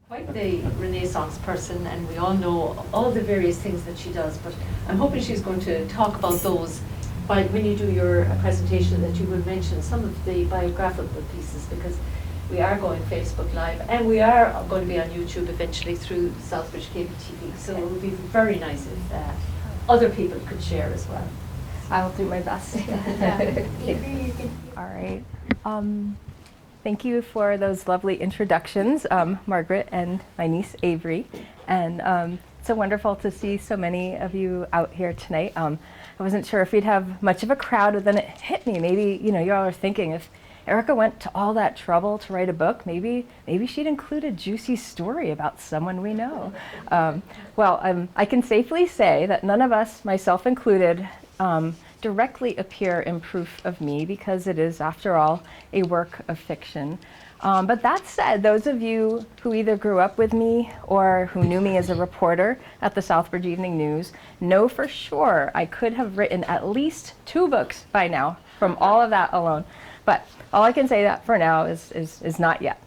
quite the Renaissance person, and we all know all the various things that she does, but I'm hoping she's going to talk about those when you do your presentation, that you will mention some of the biographical pieces, because we are going Facebook Live, and we are going to be on YouTube eventually through Southbridge Cable TV, so it would be very nice if other people could share as well. I'll do my best. All right. Thank you for those lovely introductions, Margaret and my niece Avery. And it's so wonderful to see so many of you out here tonight. I wasn't sure if we'd have much of a crowd, but then it hit me. Maybe, you all are thinking, if Erica went to all that trouble to write a book, maybe she'd include a juicy story about someone we know. I can safely say that none of us, myself included, directly appear in Proof of Me, because it is, after all, a work of fiction. But that said, those of you who either grew up with me or who knew me as a reporter at the Southbridge Evening News know for sure I could have written at least 2 books by now from all of that alone. But all I can say that for now is not yet.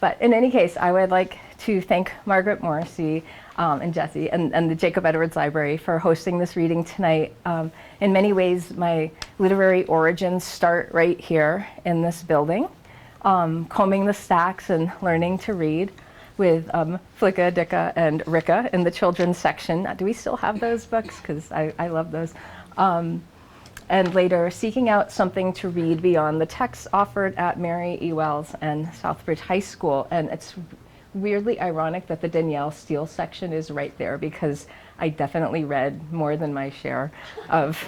But in any case, I would like to thank Margaret Morrissey and Jesse and the Jacob Edwards Library for hosting this reading tonight. In many ways, my literary origins start right here in this building, combing the stacks and learning to read with Flicka, Dicka, and Ricka in the children's section. Do we still have those books? Because I love those. And later seeking out something to read beyond the texts offered at Mary E. Wells and Southbridge High School. And it's weirdly ironic that the Danielle Steele section is right there, because I definitely read more than my share of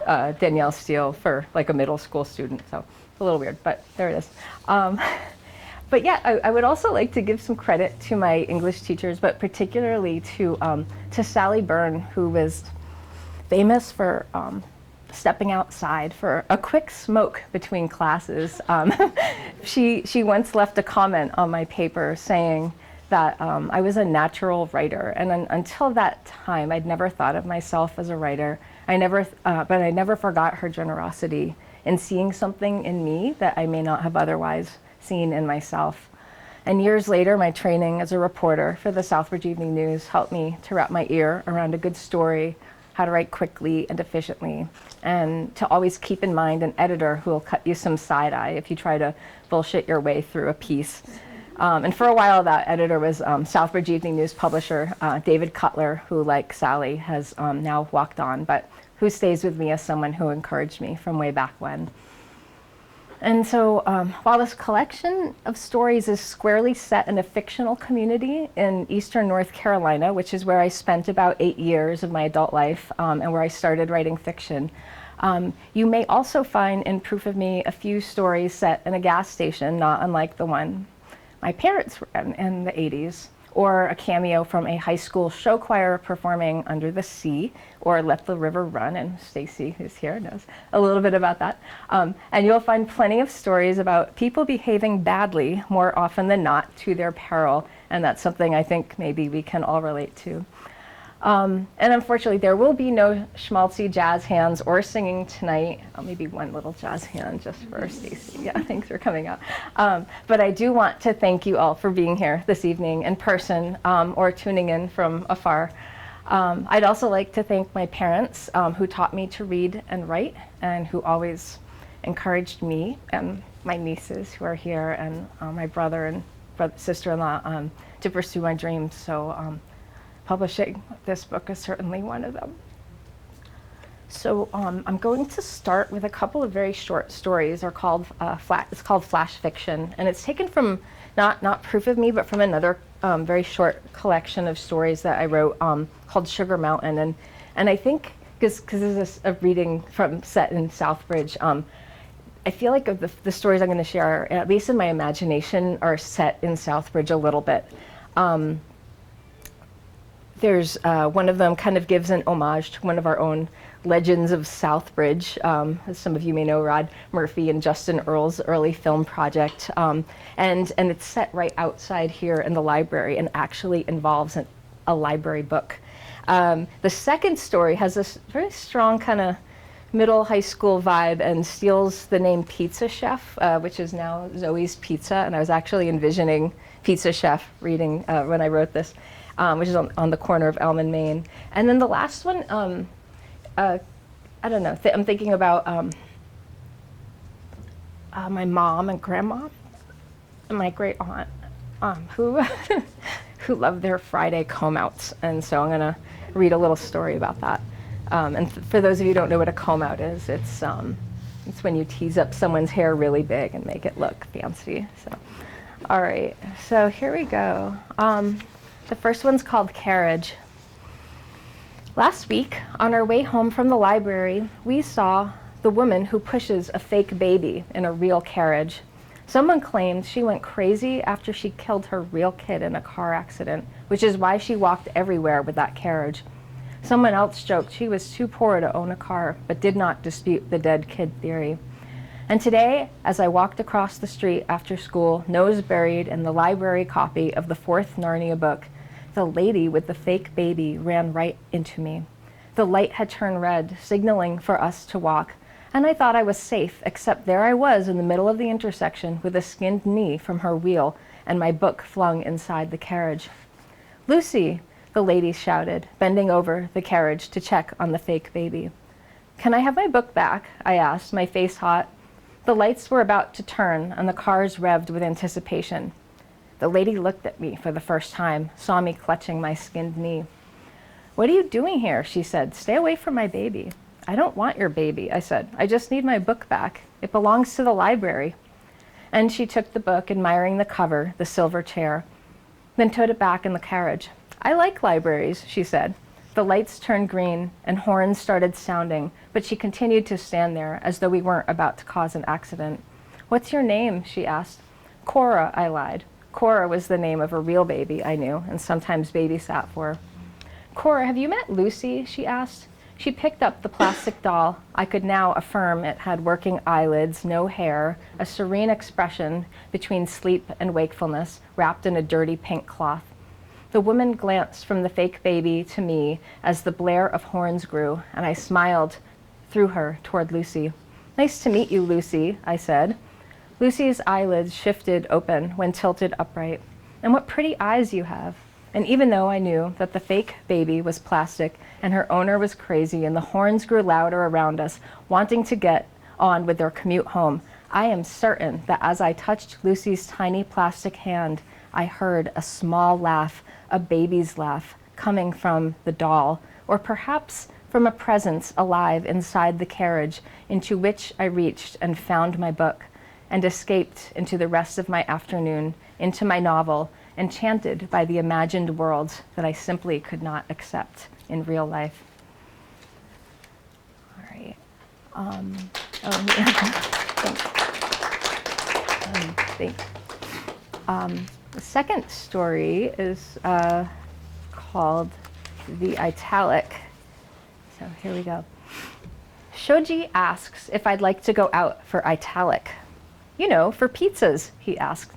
Danielle Steele for like a middle school student. So it's a little weird, but there it is. But yeah, I would also like to give some credit to my English teachers, but particularly to Sally Byrne, who was famous for stepping outside for a quick smoke between classes. She once left a comment on my paper saying that I was a natural writer, and until that time I'd never thought of myself as a writer. But I never forgot her generosity in seeing something in me that I may not have otherwise seen in myself. And years later, my training as a reporter for the Southbridge Evening News helped me to wrap my ear around a good story, how to write quickly and efficiently, and to always keep in mind an editor who will cut you some side eye if you try to bullshit your way through a piece. And for a while, that editor was Southbridge Evening News publisher David Cutler, who, like Sally, has now walked on, but who stays with me as someone who encouraged me from way back when. And so while this collection of stories is squarely set in a fictional community in eastern North Carolina, which is where I spent about 8 years of my adult life and where I started writing fiction, you may also find in Proof of Me a few stories set in a gas station, not unlike the one my parents were in the 80s, or a cameo from a high school show choir performing Under the Sea, or Let the River Run, and Stacy, who's here, knows a little bit about that. And you'll find plenty of stories about people behaving badly more often than not to their peril, and that's something I think maybe we can all relate to. And unfortunately, there will be no schmaltzy jazz hands or singing tonight. Maybe one little jazz hand just for Stacy. Yeah, thanks for coming out. But I do want to thank you all for being here this evening in person or tuning in from afar. I'd also like to thank my parents who taught me to read and write, and who always encouraged me and my nieces who are here, and my brother and sister-in-law to pursue my dreams. So publishing this book is certainly one of them. So I'm going to start with a couple of very short stories. It's called flash fiction, and it's taken from not Proof of Me, but from another very short collection of stories that I wrote called Sugar Mountain. And I think because this is a reading set in Southbridge, I feel like the stories I'm going to share, at least in my imagination, are set in Southbridge a little bit. There's one of them kind of gives an homage to one of our own legends of Southbridge. As some of you may know, Rod Murphy and Justin Earle's early film project. And it's set right outside here in the library and actually involves a library book. The second story has this very strong kind of middle high school vibe and steals the name Pizza Chef, which is now Zoe's Pizza. And I was actually envisioning pizza chef reading when I wrote this, which is on the corner of Elm and Main. And then the last one, I don't know, I'm thinking about my mom and grandma and my great aunt who who love their Friday comb outs. And so I'm going to read a little story about that. And for those of you who don't know what a comb out is, it's when you tease up someone's hair really big and make it look fancy. So, all right, so here we go. The first one's called Carriage. Last week, on our way home from the library, we saw the woman who pushes a fake baby in a real carriage. Someone claimed she went crazy after she killed her real kid in a car accident, which is why she walked everywhere with that carriage. Someone else joked she was too poor to own a car, but did not dispute the dead kid theory. And today, as I walked across the street after school, nose buried in the library copy of the 4th Narnia book, the lady with the fake baby ran right into me. The light had turned red, signaling for us to walk, and I thought I was safe, except there I was in the middle of the intersection with a skinned knee from her wheel and my book flung inside the carriage. "Lucy," the lady shouted, bending over the carriage to check on the fake baby. "Can I have my book back?" I asked, my face hot. The lights were about to turn and the cars revved with anticipation. The lady looked at me for the first time, saw me clutching my skinned knee. "What are you doing here?" she said. "Stay away from my baby." "I don't want your baby," I said. "I just need my book back. It belongs to the library." And she took the book, admiring the cover, the silver chair, then put it back in the carriage. "I like libraries," she said. The lights turned green and horns started sounding, but she continued to stand there as though we weren't about to cause an accident. "What's your name?" she asked. "Cora," I lied. Cora was the name of a real baby I knew and sometimes babysat for. "Cora, have you met Lucy?" she asked. She picked up the plastic doll. I could now affirm it had working eyelids, no hair, a serene expression between sleep and wakefulness, wrapped in a dirty pink cloth. The woman glanced from the fake baby to me as the blare of horns grew, and I smiled through her toward Lucy. "Nice to meet you, Lucy," I said. Lucy's eyelids shifted open when tilted upright. "And what pretty eyes you have." And even though I knew that the fake baby was plastic and her owner was crazy and the horns grew louder around us, wanting to get on with their commute home, I am certain that as I touched Lucy's tiny plastic hand, I heard a small laugh, a baby's laugh, coming from the doll, or perhaps from a presence alive inside the carriage into which I reached and found my book and escaped into the rest of my afternoon, into my novel, enchanted by the imagined worlds that I simply could not accept in real life. All right. Thanks. The second story is called The Italic. So here we go. Shoji asks if I'd like to go out for Italic. "You know, for pizzas," he asked.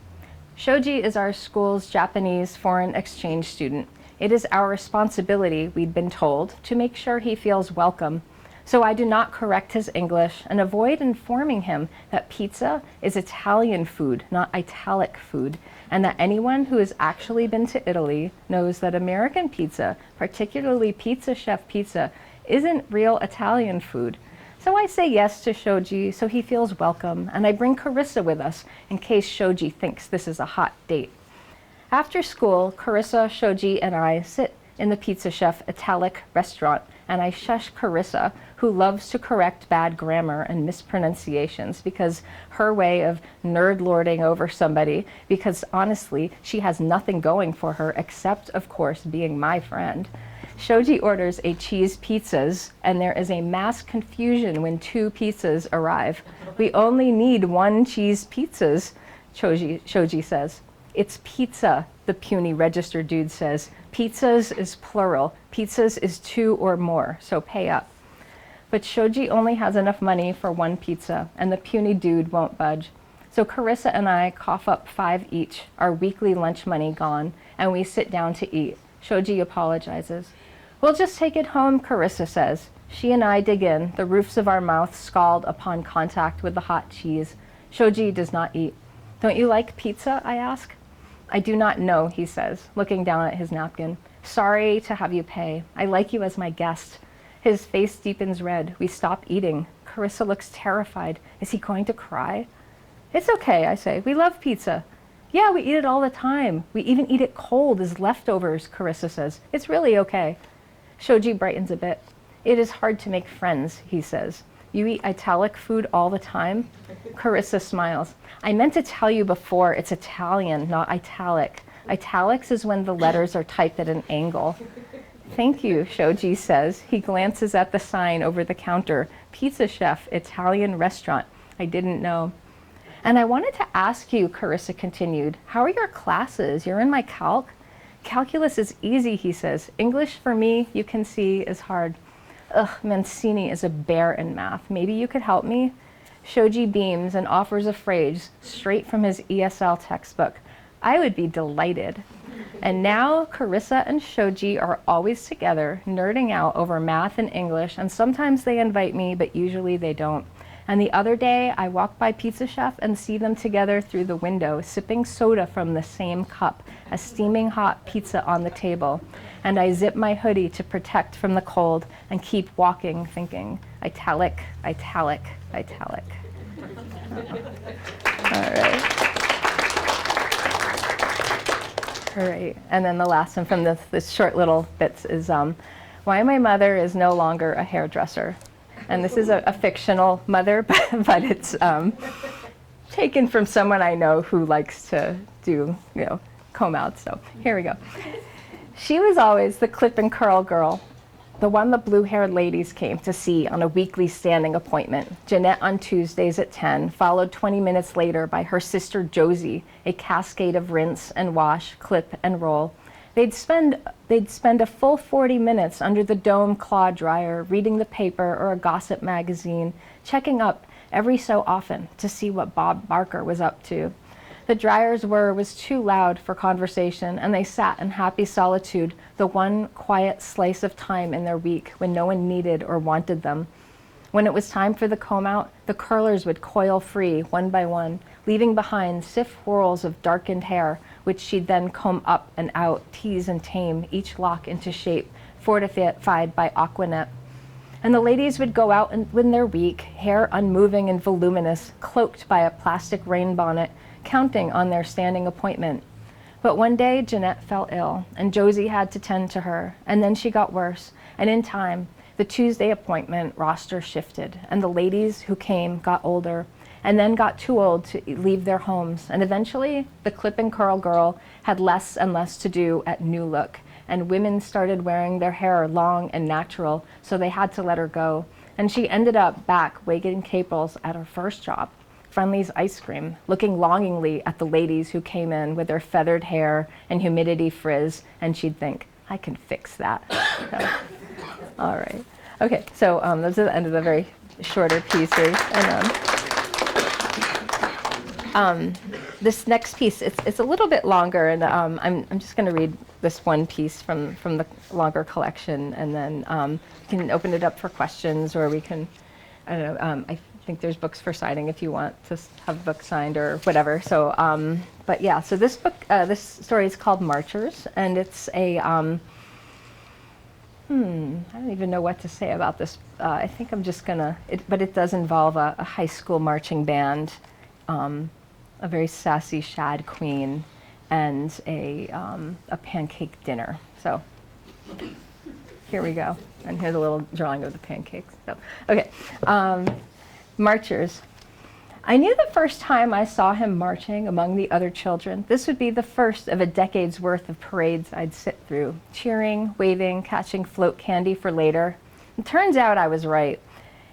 Shoji is our school's Japanese foreign exchange student. It is our responsibility, we'd been told, to make sure he feels welcome. So I do not correct his English and avoid informing him that pizza is Italian food, not Italic food, and that anyone who has actually been to Italy knows that American pizza, particularly Pizza Chef pizza, isn't real Italian food. So I say yes to Shoji so he feels welcome, and I bring Carissa with us in case Shoji thinks this is a hot date. After school, Carissa, Shoji, and I sit in the Pizza Chef Italic restaurant, and I shush Carissa, who loves to correct bad grammar and mispronunciations because her way of nerd lording over somebody, because honestly, she has nothing going for her except, of course, being my friend. Shoji orders a cheese pizzas, and there is a mass confusion when 2 pizzas arrive. "We only need 1 cheese pizzas," Shoji says. "It's pizza," the puny register dude says. "Pizzas is plural. Pizzas is 2 or more, so pay up." But Shoji only has enough money for 1 pizza, and the puny dude won't budge. So Carissa and I cough up 5 each, our weekly lunch money gone, and we sit down to eat. Shoji apologizes. "We'll just take it home," Carissa says. She and I dig in, the roofs of our mouths scald upon contact with the hot cheese. Shoji does not eat. "Don't you like pizza?" I ask. I do not know, he says, looking down at his napkin. Sorry to have you pay. I like you as my guest. His face deepens red. We stop eating. Carissa looks terrified. Is he going to cry? It's okay, I say. We love pizza. Yeah, we eat it all the time. We even eat it cold as leftovers, Carissa says. It's really okay. Shoji brightens a bit. It is hard to make friends, he says. You eat italic food all the time? Carissa smiles. I meant to tell you before, it's Italian, not italic. Italics is when the letters are typed at an angle. Thank you, Shoji says. He glances at the sign over the counter. Pizza Chef, Italian restaurant. I didn't know. And I wanted to ask you, Carissa continued, how are your classes? You're in my calc? Calculus is easy, he says. English for me, you can see, is hard. Ugh, Mancini is a bear in math. Maybe you could help me? Shoji beams and offers a phrase straight from his ESL textbook. I would be delighted. And now Carissa and Shoji are always together, nerding out over math and English, and sometimes they invite me, but usually they don't. And the other day, I walk by Pizza Chef and see them together through the window, sipping soda from the same cup, a steaming hot pizza on the table. And I zip my hoodie to protect from the cold and keep walking, thinking, italic, italic, italic. All right. All right, and then the last one from this short little bits is why my mother is no longer a hairdresser. And this is a fictional mother, but it's taken from someone I know who likes to do, comb out. So here we go. She was always the clip and curl girl, the one the blue-haired ladies came to see on a weekly standing appointment. Jeanette on Tuesdays at 10, followed 20 minutes later by her sister Josie, a cascade of rinse and wash, clip and roll. They'd spend a full 40 minutes under the dome claw dryer, reading the paper or a gossip magazine, checking up every so often to see what Bob Barker was up to. The dryer's whir was too loud for conversation, and they sat in happy solitude, the one quiet slice of time in their week when no one needed or wanted them. When it was time for the comb out, the curlers would coil free one by one, leaving behind stiff whorls of darkened hair, which she'd then comb up and out, tease and tame, each lock into shape, fortified by Aquanet. And the ladies would go out in their week, hair unmoving and voluminous, cloaked by a plastic rain bonnet, counting on their standing appointment. But one day, Jeanette fell ill, and Josie had to tend to her, and then she got worse, and in time, the Tuesday appointment roster shifted, and the ladies who came got older, and then got too old to leave their homes, and eventually, the clip and curl girl had less and less to do at New Look, and women started wearing their hair long and natural, so they had to let her go, and she ended up back waiting tables at her first job, Friendly's Ice Cream, looking longingly at the ladies who came in with their feathered hair and humidity frizz, and she'd think, I can fix that. So, all right. Okay, so those are the end of the very shorter pieces. And this next piece, it's a little bit longer, and I'm just going to read this one piece from the longer collection, and then you can open it up for questions, or we can, I don't know, I think there's books for signing if you want to have a book signed or whatever. So, but yeah, so this book, this story is called Marchers, and it's a, I don't even know what to say about this. I think I'm just gonna, but it does involve a high school marching band, a very sassy shad queen, and a pancake dinner. So here we go. And here's a little drawing of the pancakes. So, okay. Marchers. I knew the first time I saw him marching among the other children, this would be the first of a decade's worth of parades I'd sit through, cheering, waving, catching float candy for later. It turns out I was right.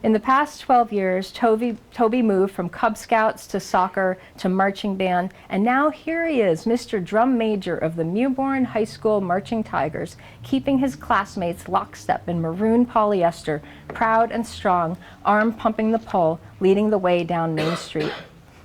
In the past 12 years, Toby moved from Cub Scouts to soccer to marching band, and now here he is, Mr. Drum Major of the Mewbourne High School Marching Tigers, keeping his classmates lockstep in maroon polyester, proud and strong, arm pumping the pole, leading the way down Main Street.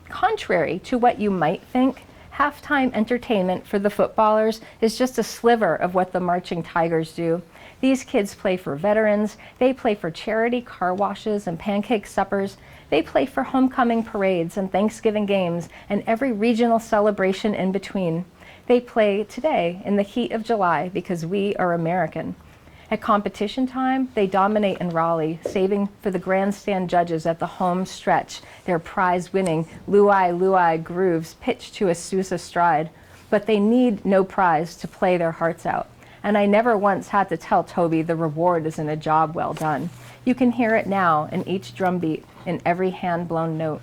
Contrary to what you might think, halftime entertainment for the footballers is just a sliver of what the Marching Tigers do. These kids play for veterans, they play for charity car washes and pancake suppers, they play for homecoming parades and Thanksgiving games and every regional celebration in between. They play today in the heat of July because we are American. At competition time, they dominate in Raleigh, saving for the grandstand judges at the home stretch their prize-winning Luai grooves pitched to a Sousa stride. But they need no prize to play their hearts out. And I never once had to tell Toby the reward isn't a job well done. You can hear it now in each drumbeat, in every hand-blown note.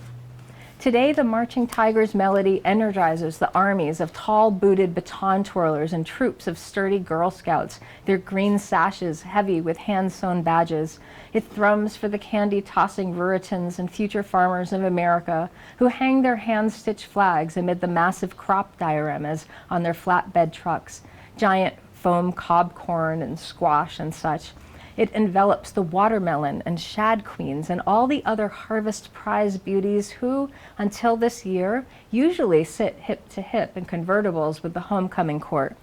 Today, the Marching Tigers melody energizes the armies of tall-booted baton twirlers and troops of sturdy Girl Scouts, their green sashes heavy with hand-sewn badges. It thrums for the candy-tossing Ruritans and future farmers of America who hang their hand-stitched flags amid the massive crop dioramas on their flatbed trucks, giant foam cob corn and squash and such. It envelops the watermelon and shad queens and all the other harvest prize beauties who, until this year, usually sit hip to hip in convertibles with the homecoming court.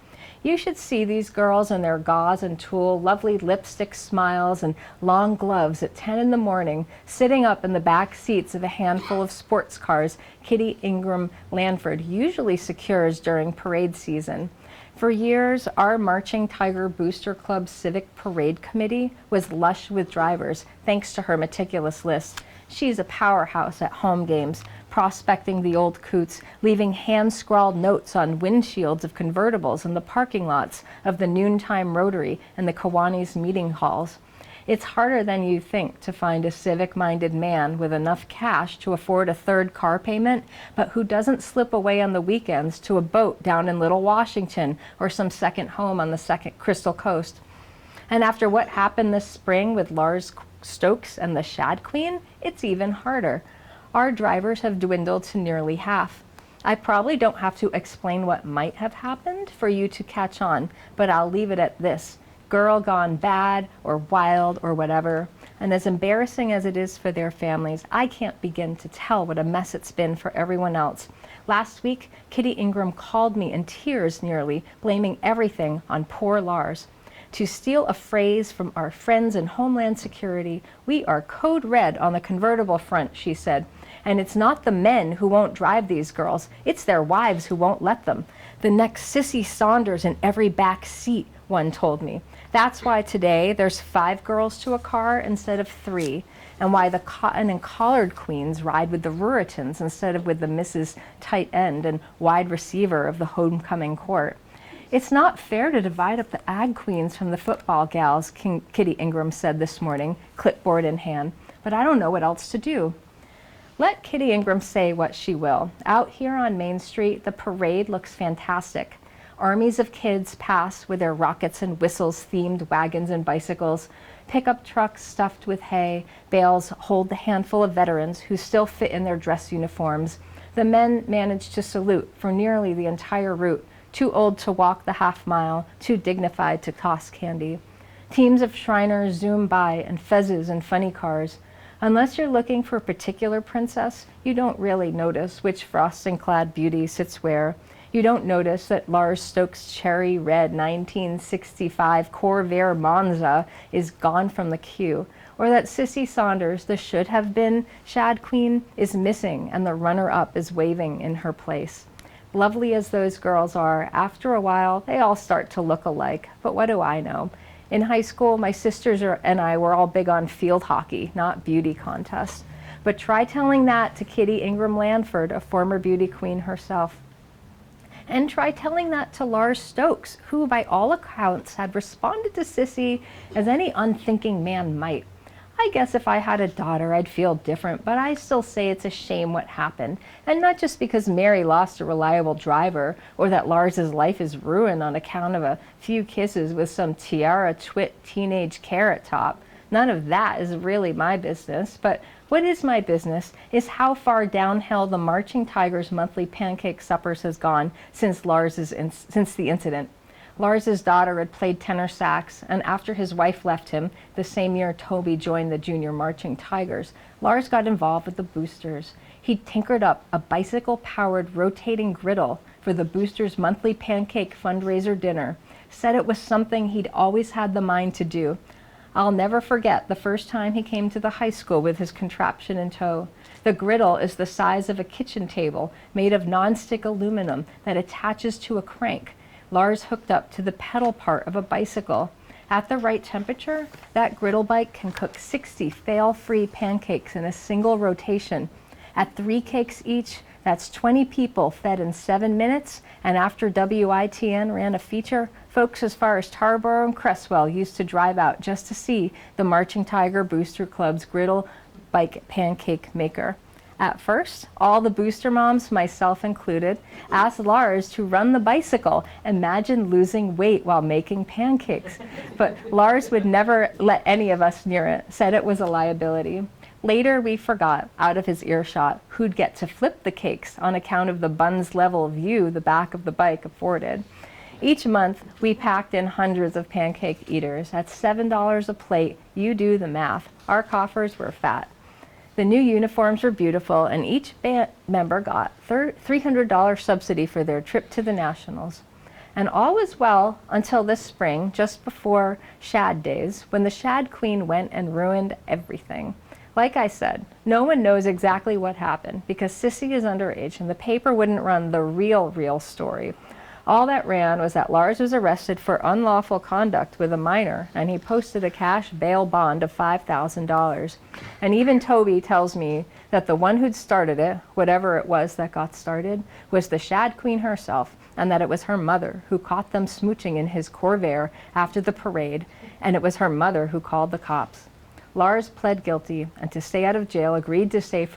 You should see these girls in their gauze and tulle, lovely lipstick smiles and long gloves at 10 in the morning, sitting up in the back seats of a handful of sports cars Kitty Ingram Lanford usually secures during parade season. For years, our Marching Tiger Booster Club Civic Parade Committee was lush with drivers, thanks to her meticulous list. She's a powerhouse at home games, prospecting the old coots, leaving hand-scrawled notes on windshields of convertibles in the parking lots of the Noontime Rotary and the Kiwanis meeting halls. It's harder than you think to find a civic-minded man with enough cash to afford a third car payment, but who doesn't slip away on the weekends to a boat down in Little Washington or some second home on the second Crystal Coast. And after what happened this spring with Lars Stokes and the Shad Queen, it's even harder. Our drivers have dwindled to nearly half. I probably don't have to explain what might have happened for you to catch on, but I'll leave it at this. Girl gone bad or wild or whatever. And as embarrassing as it is for their families, I can't begin to tell what a mess it's been for everyone else. Last week, Kitty Ingram called me in tears nearly, blaming everything on poor Lars. To steal a phrase from our friends in Homeland Security, we are code red on the convertible front, she said. And it's not the men who won't drive these girls, it's their wives who won't let them. The next Sissy Saunders in every back seat, one told me. That's why today there's 5 girls to a car instead of 3, and why the cotton and collared queens ride with the Ruritans instead of with the Mrs. Tight End and wide receiver of the homecoming court. It's not fair to divide up the ag queens from the football gals, Kitty Ingram said this morning, clipboard in hand, but I don't know what else to do. Let Kitty Ingram say what she will. Out here on Main Street, the parade looks fantastic. Armies of kids pass with their rockets and whistles themed wagons and bicycles. Pickup trucks stuffed with hay. Bales hold the handful of veterans who still fit in their dress uniforms. The men manage to salute for nearly the entire route, too old to walk the half mile, too dignified to toss candy. Teams of Shriners zoom by and fezzes and funny cars. Unless you're looking for a particular princess, you don't really notice which frosting-clad beauty sits where. You don't notice that Lars Stokes' cherry red 1965 Corvair Monza is gone from the queue, or that Sissy Saunders, the should-have-been Shad Queen, is missing and the runner-up is waving in her place. Lovely as those girls are, after a while, they all start to look alike, but what do I know? In high school, my sisters and I were all big on field hockey, not beauty contests. But try telling that to Kitty Ingram Lanford, a former beauty queen herself. And try telling that to Lars Stokes, who by all accounts had responded to Sissy as any unthinking man might. I guess if I had a daughter, I'd feel different, but I still say it's a shame what happened. And not just because Mary lost a reliable driver, or that Lars's life is ruined on account of a few kisses with some tiara twit teenage carrot top. None of that is really my business, but what is my business is how far downhill the Marching Tigers' monthly pancake suppers has gone since the incident. Lars's daughter had played tenor sax, and after his wife left him, the same year Toby joined the Junior Marching Tigers, Lars got involved with the Boosters. He tinkered up a bicycle-powered rotating griddle for the Boosters' monthly pancake fundraiser dinner, said it was something he'd always had the mind to do. I'll never forget the first time he came to the high school with his contraption in tow. The griddle is the size of a kitchen table made of nonstick aluminum that attaches to a crank. Lars hooked up to the pedal part of a bicycle. At the right temperature, that griddle bike can cook 60 fail-free pancakes in a single rotation. At 3 cakes each, that's 20 people fed in 7 minutes, and after WITN ran a feature, folks as far as Tarboro and Cresswell used to drive out just to see the Marching Tiger Booster Club's griddle bike pancake maker. At first, all the booster moms, myself included, asked Lars to run the bicycle. Imagine losing weight while making pancakes. But Lars would never let any of us near it, said it was a liability. Later, we forgot, out of his earshot, who'd get to flip the cakes on account of the bun's level view the back of the bike afforded. Each month, we packed in hundreds of pancake eaters. At $7 a plate, you do the math. Our coffers were fat. The new uniforms were beautiful, and each band member got $300 subsidy for their trip to the Nationals. And all was well until this spring, just before Shad Days, when the Shad Queen went and ruined everything. Like I said, no one knows exactly what happened because Sissy is underage and the paper wouldn't run the real story. All that ran was that Lars was arrested for unlawful conduct with a minor, and he posted a cash bail bond of $5,000. And even Toby tells me that the one who'd started it, whatever it was that got started, was the Shad Queen herself, and that it was her mother who caught them smooching in his Corvair after the parade, and it was her mother who called the cops. Lars pled guilty, and to stay out of jail agreed to stay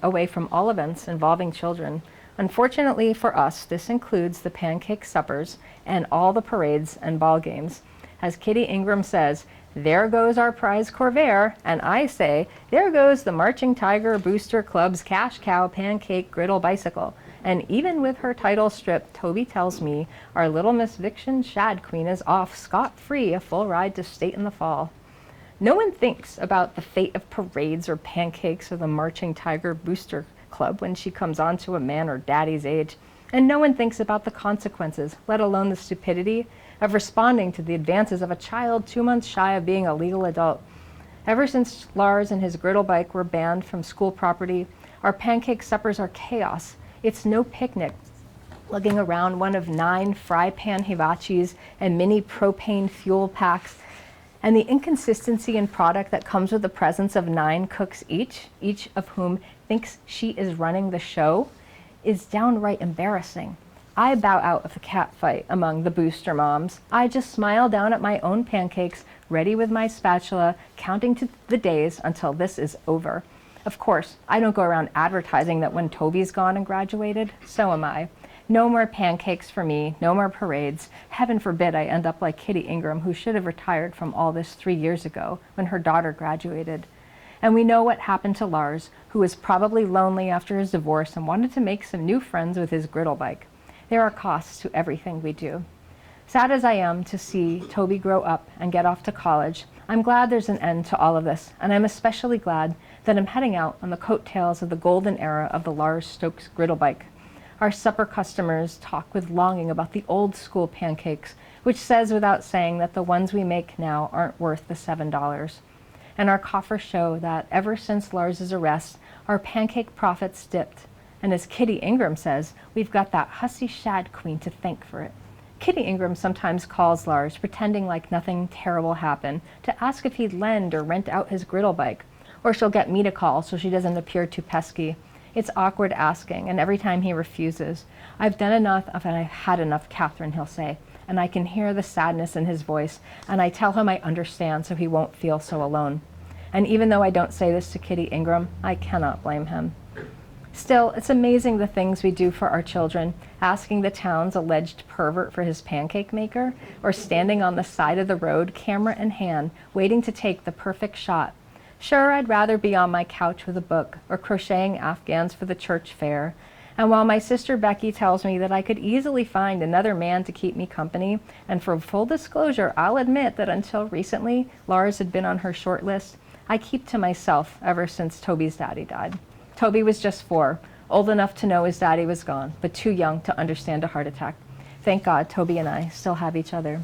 away from all events involving children. Unfortunately for us, this includes the pancake suppers and all the parades and ball games. As Kitty Ingram says, there goes our prize Corvair, and I say, there goes the Marching Tiger Booster Club's cash cow pancake griddle bicycle. And even with her title stripped, Toby tells me our little Miss Vixen Shad Queen is off scot-free, a full ride to state in the fall. No one thinks about the fate of parades or pancakes or the Marching Tiger Booster Club when she comes on to a man or daddy's age, and no one thinks about the consequences, let alone the stupidity, of responding to the advances of a child 2 months shy of being a legal adult. Ever since Lars and his griddle bike were banned from school property, our pancake suppers are chaos. It's no picnic, lugging around one of 9 fry pan hivachis and mini propane fuel packs. And the inconsistency in product that comes with the presence of 9 cooks each of whom thinks she is running the show, is downright embarrassing. I bow out of the cat fight among the booster moms. I just smile down at my own pancakes, ready with my spatula, counting to the days until this is over. Of course, I don't go around advertising that when Toby's gone and graduated, so am I. No more pancakes for me, no more parades. Heaven forbid I end up like Kitty Ingram, who should have retired from all this 3 years ago when her daughter graduated. And we know what happened to Lars, who was probably lonely after his divorce and wanted to make some new friends with his griddle bike. There are costs to everything we do. Sad as I am to see Toby grow up and get off to college, I'm glad there's an end to all of this, and I'm especially glad that I'm heading out on the coattails of the golden era of the Lars Stokes griddle bike. Our supper customers talk with longing about the old school pancakes, which says without saying that the ones we make now aren't worth the $7. And our coffers show that ever since Lars's arrest, our pancake profits dipped. And as Kitty Ingram says, we've got that hussy Shad Queen to thank for it. Kitty Ingram sometimes calls Lars, pretending like nothing terrible happened, to ask if he'd lend or rent out his griddle bike. Or she'll get me to call so she doesn't appear too pesky. It's awkward asking, and every time he refuses, I've done enough and I've had enough, Catherine, he'll say. And I can hear the sadness in his voice, and I tell him I understand so he won't feel so alone. And even though I don't say this to Kitty Ingram, I cannot blame him. Still, it's amazing the things we do for our children, asking the town's alleged pervert for his pancake maker, or standing on the side of the road, camera in hand, waiting to take the perfect shot. Sure, I'd rather be on my couch with a book, or crocheting Afghans for the church fair. And while my sister Becky tells me that I could easily find another man to keep me company, and for full disclosure, I'll admit that until recently, Lars had been on her short list, I keep to myself ever since Toby's daddy died. Toby was just 4, old enough to know his daddy was gone, but too young to understand a heart attack. Thank God Toby and I still have each other.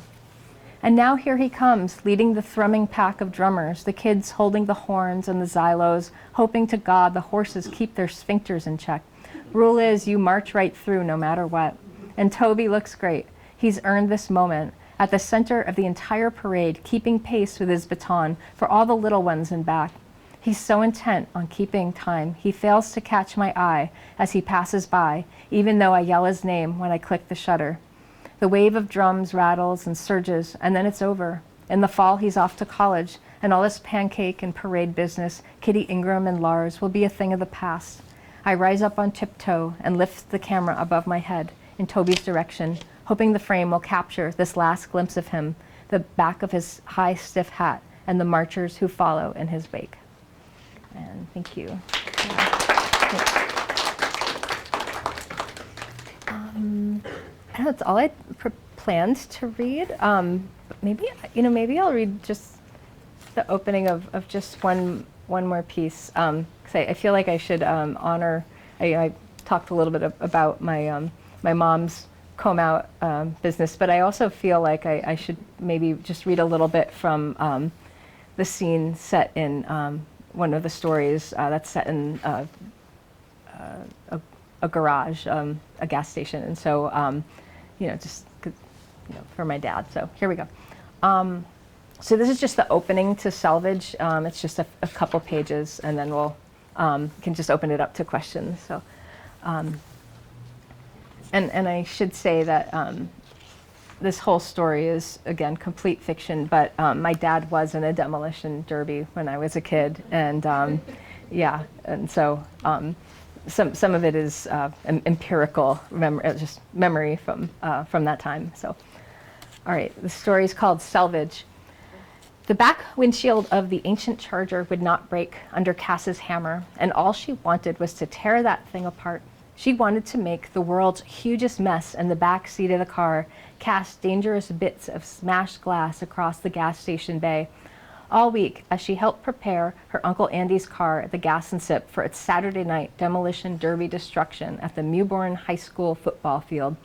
And now here he comes, leading the thrumming pack of drummers, the kids holding the horns and the xylos, hoping to God the horses keep their sphincters in check. Rule is you march right through no matter what. And Toby looks great. He's earned this moment, at the center of the entire parade, keeping pace with his baton for all the little ones in back. He's so intent on keeping time, he fails to catch my eye as he passes by, even though I yell his name when I click the shutter. The wave of drums rattles and surges, and then it's over. In the fall, he's off to college, and all this pancake and parade business, Kitty Ingram and Lars, will be a thing of the past. I rise up on tiptoe and lift the camera above my head in Toby's direction, hoping the frame will capture this last glimpse of him, the back of his high, stiff hat, and the marchers who follow in his wake. And thank you. I know that's all I planned to read. But maybe I'll read just the opening of just one more piece. 'Cause I feel like I should honor. I talked a little bit about my my mom's comb out business, but I also feel like I should maybe just read a little bit from the scene set in one of the stories that's set in a garage, a gas station, and so just for my dad. So here we go. So this is just the opening to Salvage. It's just a couple pages, and then we'll can just open it up to questions. So, and I should say that this whole story is, again, complete fiction, but my dad was in a demolition derby when I was a kid, and and so some of it is empirical memory from that time. So, all right, the story is called Salvage. The back windshield of the ancient Charger would not break under Cass's hammer, and all she wanted was to tear that thing apart. She wanted to make the world's hugest mess in the back seat of the car, cast dangerous bits of smashed glass across the gas station bay. All week, as she helped prepare her Uncle Andy's car at the Gas and Sip for its Saturday night demolition derby destruction at the Mewbourne High School football field,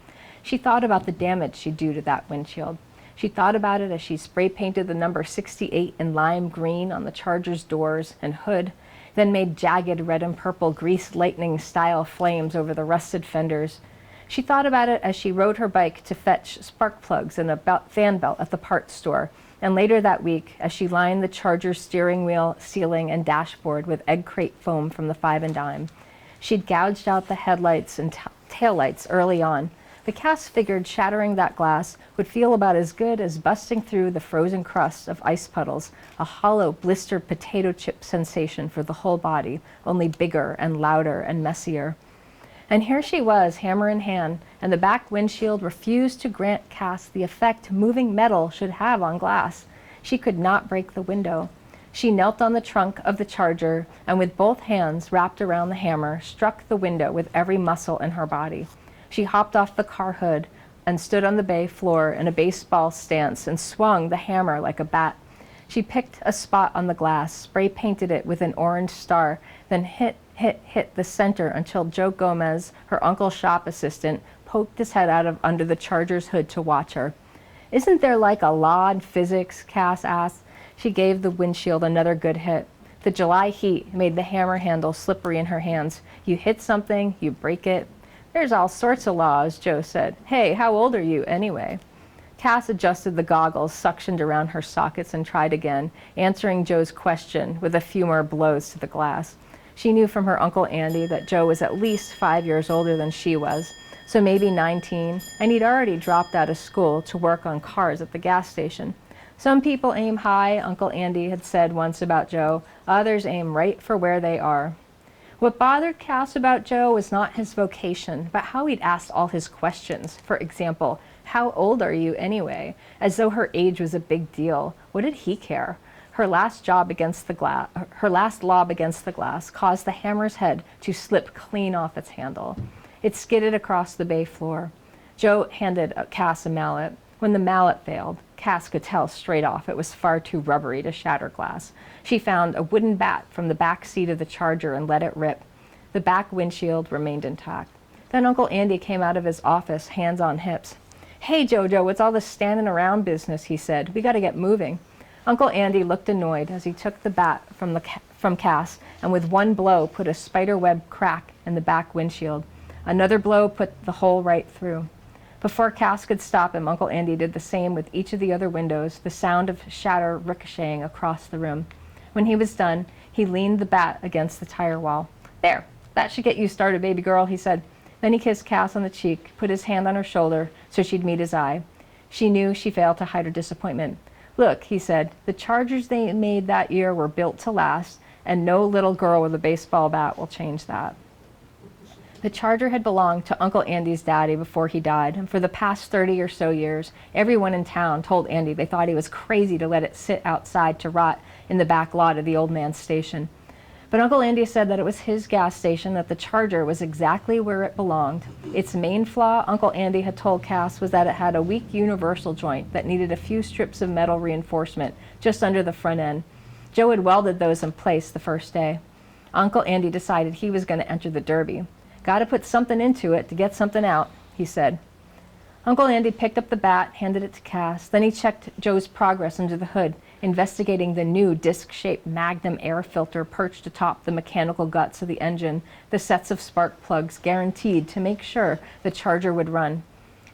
she thought about the damage she'd do to that windshield. She thought about it as she spray painted the number 68 in lime green on the Charger's doors and hood, then made jagged red and purple grease lightning-style flames over the rusted fenders. She thought about it as she rode her bike to fetch spark plugs and a fan belt at the parts store, and later that week as she lined the Charger's steering wheel, ceiling, and dashboard with egg crate foam from the 5 and dime. She'd gouged out the headlights and taillights early on. The Cass figured shattering that glass would feel about as good as busting through the frozen crust of ice puddles, a hollow, blistered potato chip sensation for the whole body, only bigger and louder and messier. And here she was, hammer in hand, and the back windshield refused to grant Cass the effect moving metal should have on glass. She could not break the window. She knelt on the trunk of the Charger, and with both hands wrapped around the hammer, struck the window with every muscle in her body. She hopped off the car hood and stood on the bay floor in a baseball stance and swung the hammer like a bat. She picked a spot on the glass, spray painted it with an orange star, then hit the center until Joe Gomez, her uncle's shop assistant, poked his head out of under the Charger's hood to watch her. "Isn't there like a law in physics?" Cass asked. She gave the windshield another good hit. The July heat made the hammer handle slippery in her hands. You hit something, you break it. "There's all sorts of laws," Joe said. "Hey, how old are you anyway?" Cass adjusted the goggles, suctioned around her sockets, and tried again, answering Joe's question with a few more blows to the glass. She knew from her Uncle Andy that Joe was at least 5 years older than she was, so maybe 19, and he'd already dropped out of school to work on cars at the gas station. "Some people aim high," Uncle Andy had said once about Joe. "Others aim right for where they are." What bothered Cass about Joe was not his vocation, but how he'd asked all his questions. For example, "How old are you anyway?" As though her age was a big deal. What did he care? Her last lob against the glass caused the hammer's head to slip clean off its handle. It skidded across the bay floor. Joe handed Cass a mallet. When the mallet failed, Cass could tell straight off it was far too rubbery to shatter glass. She found a wooden bat from the back seat of the Charger and let it rip. The back windshield remained intact. Then Uncle Andy came out of his office, hands on hips. "Hey, Jojo, what's all this standing around business?" he said. "We got to get moving." Uncle Andy looked annoyed as he took the bat from Cass and with one blow put a spiderweb crack in the back windshield. Another blow put the hole right through. Before Cass could stop him, Uncle Andy did the same with each of the other windows, the sound of shatter ricocheting across the room. When he was done, he leaned the bat against the tire wall. "There, that should get you started, baby girl," he said. Then he kissed Cass on the cheek, put his hand on her shoulder so she'd meet his eye. She knew she failed to hide her disappointment. "Look," he said, "the Chargers they made that year were built to last, and no little girl with a baseball bat will change that." The Charger had belonged to Uncle Andy's daddy before he died, and for the past 30 or so years, everyone in town told Andy they thought he was crazy to let it sit outside to rot in the back lot of the old man's station. But Uncle Andy said that it was his gas station, that the Charger was exactly where it belonged. Its main flaw, Uncle Andy had told Cass, was that it had a weak universal joint that needed a few strips of metal reinforcement just under the front end. Joe had welded those in place the first day. Uncle Andy decided he was going to enter the Derby. "Got to put something into it to get something out," he said. Uncle Andy picked up the bat, handed it to Cass. Then he checked Joe's progress under the hood, investigating the new disc-shaped Magnum air filter perched atop the mechanical guts of the engine, the sets of spark plugs guaranteed to make sure the Charger would run.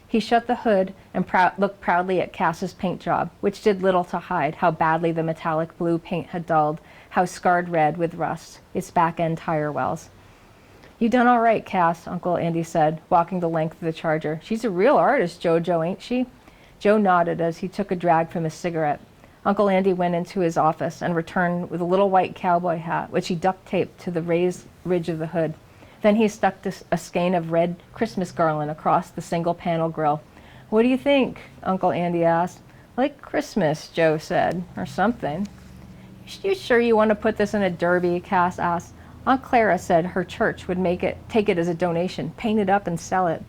He shut the hood and looked proudly at Cass's paint job, which did little to hide how badly the metallic blue paint had dulled, how scarred red with rust, its back-end tire wells. "You done all right, Cass," Uncle Andy said, walking the length of the Charger. "She's a real artist, Jojo, ain't she?" Joe nodded as he took a drag from his cigarette. Uncle Andy went into his office and returned with a little white cowboy hat, which he duct-taped to the raised ridge of the hood. Then he stuck a skein of red Christmas garland across the single-panel grill. "What do you think?" Uncle Andy asked. "Like Christmas," Joe said, "or something." "You sure you want to put this in a derby?" Cass asked. "Aunt Clara said her church would take it as a donation, paint it up and sell it."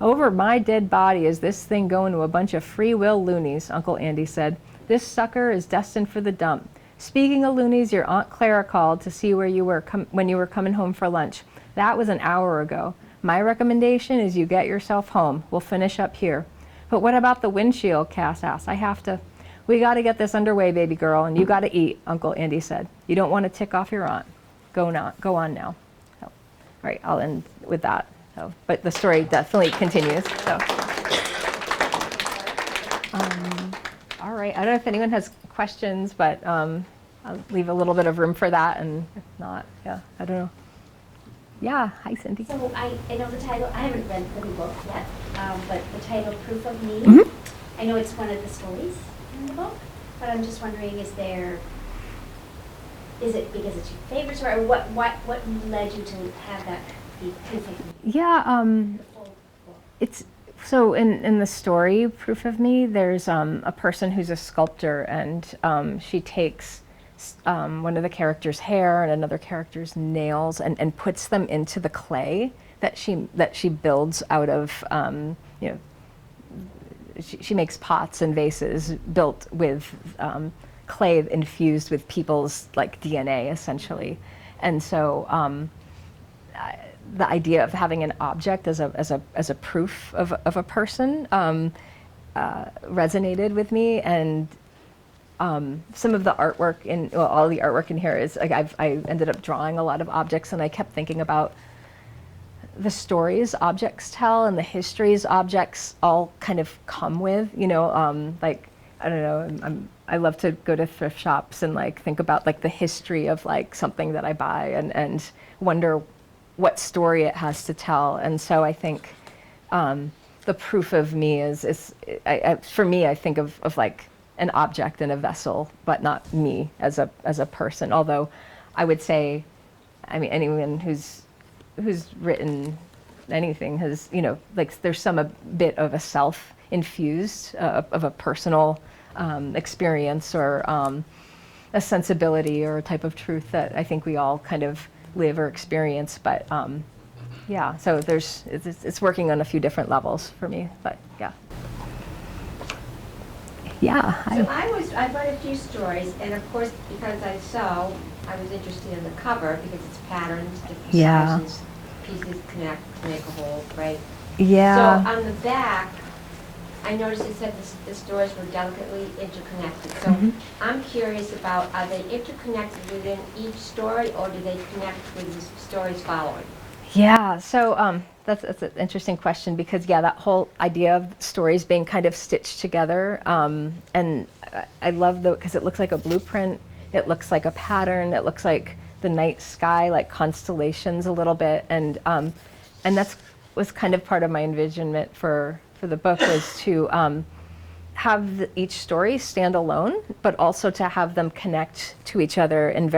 "Over my dead body is this thing going to a bunch of free will loonies," Uncle Andy said. "This sucker is destined for the dump. Speaking of loonies, your Aunt Clara called to see where you were when you were coming home for lunch. That was an hour ago. My recommendation is you get yourself home. We'll finish up here." "But what about the windshield?" Cass asked. "We got to get this underway, baby girl, and you got to eat," Uncle Andy said. "You don't want to tick off your aunt. Go on now." So, all right, I'll end with that. So, but the story definitely continues. So, all right, I don't know if anyone has questions, but I'll leave a little bit of room for that, and if not, yeah, I don't know. Yeah, hi, Cindy. So I know the title, I haven't read the book yet, but the title, Proof of Me, I know it's one of the stories in the book, but I'm just wondering, is it because it's your favorite story, or what led you to have that be Proof of Me? Yeah, The full book? it's so in the story Proof of Me, there's a person who's a sculptor, and she takes one of the character's hair and another character's nails and puts them into the clay that she builds out of she makes pots and vases built with clay infused with people's like DNA essentially. And so the idea of having an object as a proof of a person resonated with me. And some of the artwork all the artwork in here is like I ended up drawing a lot of objects, and I kept thinking about the stories objects tell and the histories objects all kind of come with, like, I don't know, I love to go to thrift shops and like think about like the history of like something that I buy and wonder what story it has to tell. And so I think the Proof of Me is for me, I think of like an object and a vessel, but not me as a person. Although I would say, I mean, anyone who's written anything has, like there's a bit of a self infused of a personal experience or a sensibility or a type of truth that I think we all kind of live or experience. But yeah, so it's working on a few different levels for me. But yeah. Yeah. So I read a few stories, and of course, because I sew, I was interested in the cover because it's patterns, different sizes, pieces connect to make a whole, right? Yeah. So on the back, I noticed it said the stories were delicately interconnected. So I'm curious about, are they interconnected within each story, or do they connect with the stories following? Yeah, so that's an interesting question because, yeah, that whole idea of stories being kind of stitched together, and I love because it looks like a blueprint, it looks like a pattern, it looks like the night sky, like constellations a little bit, and that's was kind of part of my envisionment for the book, was to have each story stand alone, but also to have them connect to each other in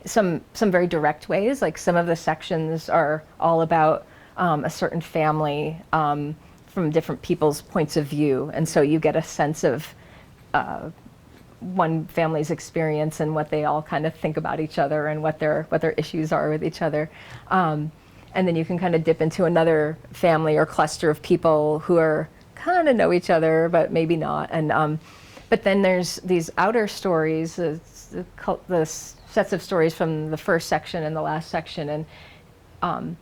some very direct ways. Like some of the sections are all about a certain family from different people's points of view, and so you get a sense of one family's experience and what they all kind of think about each other and what their issues are with each other. And then you can kind of dip into another family or cluster of people who are kind of know each other, but maybe not. And but then there's these outer stories, the sets of stories from the first section and the last section, and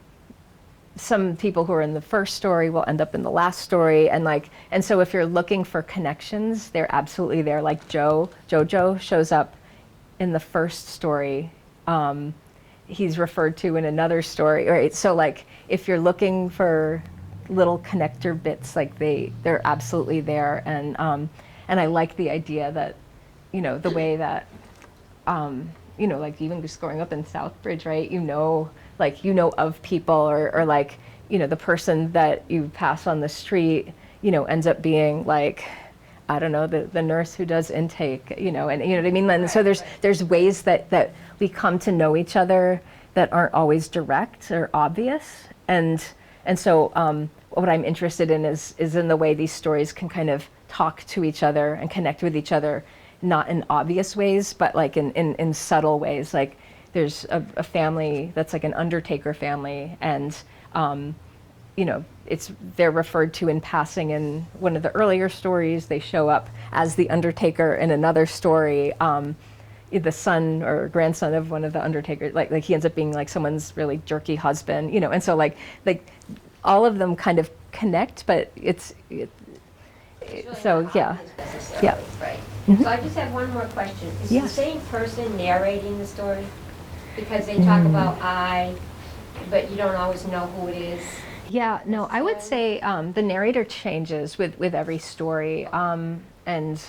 some people who are in the first story will end up in the last story, and so if you're looking for connections, they're absolutely there. Like Jojo shows up in the first story. He's referred to in another story, right? So like if you're looking for little connector bits, like they're absolutely there, and I like the idea that, the way that like even just growing up in Southbridge, right? Of people, or like, the person that you pass on the street, ends up being like, I don't know, the nurse who does intake, and you know what I mean? And so there's ways that we come to know each other that aren't always direct or obvious. And so what I'm interested in is in the way these stories can kind of talk to each other and connect with each other, not in obvious ways, but like in subtle ways. Like there's a family that's like an undertaker family, and they're referred to in passing in one of the earlier stories. They show up as the undertaker in another story. The son or grandson of one of the undertakers, like he ends up being like someone's really jerky husband, and so like all of them kind of connect, but it's Really so not yeah, obvious necessarily, yeah. Right. Mhm. So I just have one more question. Is Yeah. the same person narrating the story? Because they talk about but you don't always know who it is. Yeah, no, I would say the narrator changes with every story, and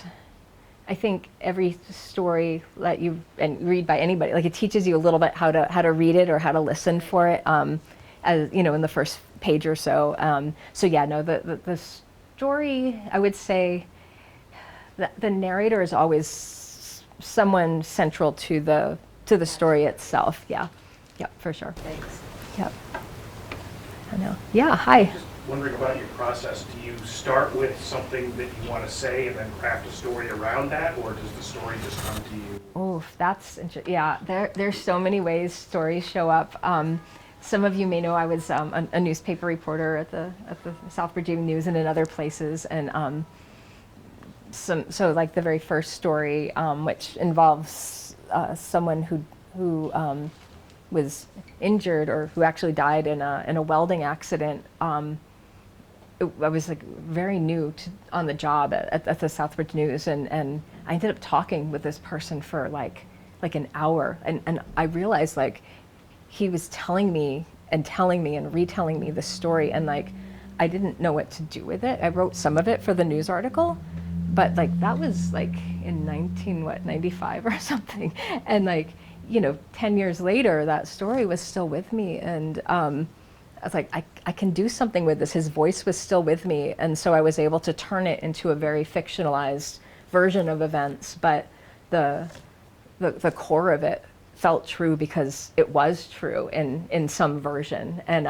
I think every story that you read by anybody, like it teaches you a little bit how to read it or how to listen for it, as in the first page or so. So yeah, no, the story, I would say that the narrator is always someone central to the story itself. Yeah, for sure. Thanks. Yep. I know. Yeah. Hi. Just wondering about your process. Do you start with something that you want to say and then craft a story around that, or does the story just come to you? Oh, that's interesting. Yeah, there's so many ways stories show up. Some of you may know I was a newspaper reporter at the Southbridge Evening News and in other places, and so like the very first story, which involves someone who was injured or who actually died in a welding accident. I was like very new on the job at the Southbridge News, and I ended up talking with this person for like an hour, and I realized like he was telling me and retelling me the story, and like I didn't know what to do with it. I wrote some of it for the news article, but like that was like in 95 or something, and like 10 years later that story was still with me, and I was like, I can do something with this. His voice was still with me, and so I was able to turn it into a very fictionalized version of events, but the core of it felt true because it was true in some version. And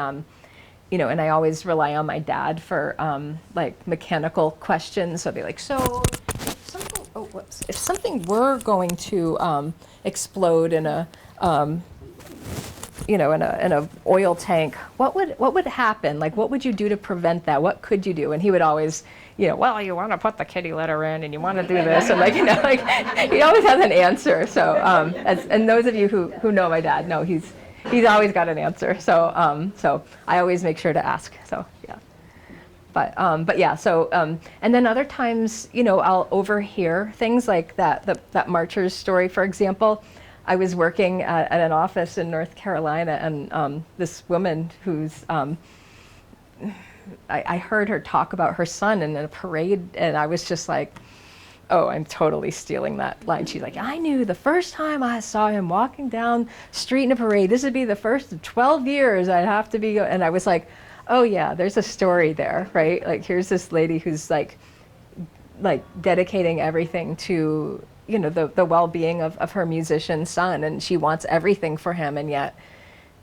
and I always rely on my dad for like mechanical questions. So I'll be like, so if something were going to explode in a in a oil tank, what would happen? Like, what would you do to prevent that? What could you do? And he would always, well, you want to put the kitty litter in, and you want to do this, and like, like he always has an answer. So, and those of you who know my dad know he's always got an answer. So, so I always make sure to ask. So, yeah. But yeah, so, and then other times, you know, I'll overhear things like that Marcher's story, for example. I was working at an office in North Carolina, and this woman who's, I heard her talk about her son in a parade, and I was just like, oh, I'm totally stealing that line. She's like, I knew the first time I saw him walking down street in a parade, this would be the first of 12 years I'd have to be, and I was like, oh yeah, there's a story there, right? Like, here's this lady who's like dedicating everything to, you know, the well-being of her musician son, and she wants everything for him, and yet,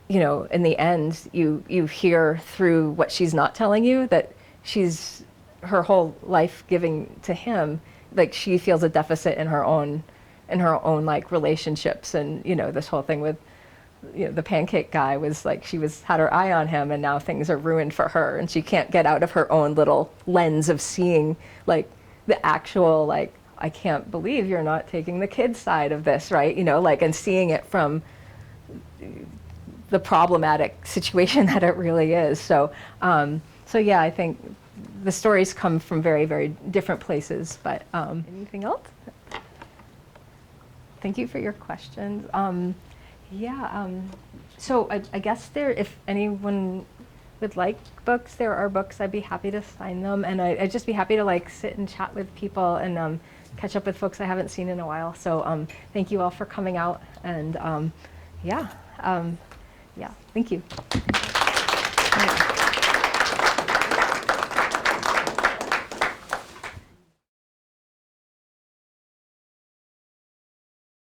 you know, in the end, you hear through what she's not telling you that she's, her whole life giving to him, like she feels a deficit in her own like relationships, and you know, this whole thing with, you know, the pancake guy was like, she had her eye on him, and now things are ruined for her, and she can't get out of her own little lens of seeing like the actual, like, I can't believe you're not taking the kid's side of this, right? You know, like, and seeing it from the problematic situation that it really is. So, so yeah, I think the stories come from very, very different places. But anything else? Thank you for your questions. So I guess if anyone would like books, there are books. I'd be happy to sign them, and I'd just be happy to like sit and chat with people and catch up with folks I haven't seen in a while. So thank you all for coming out, and yeah, thank you.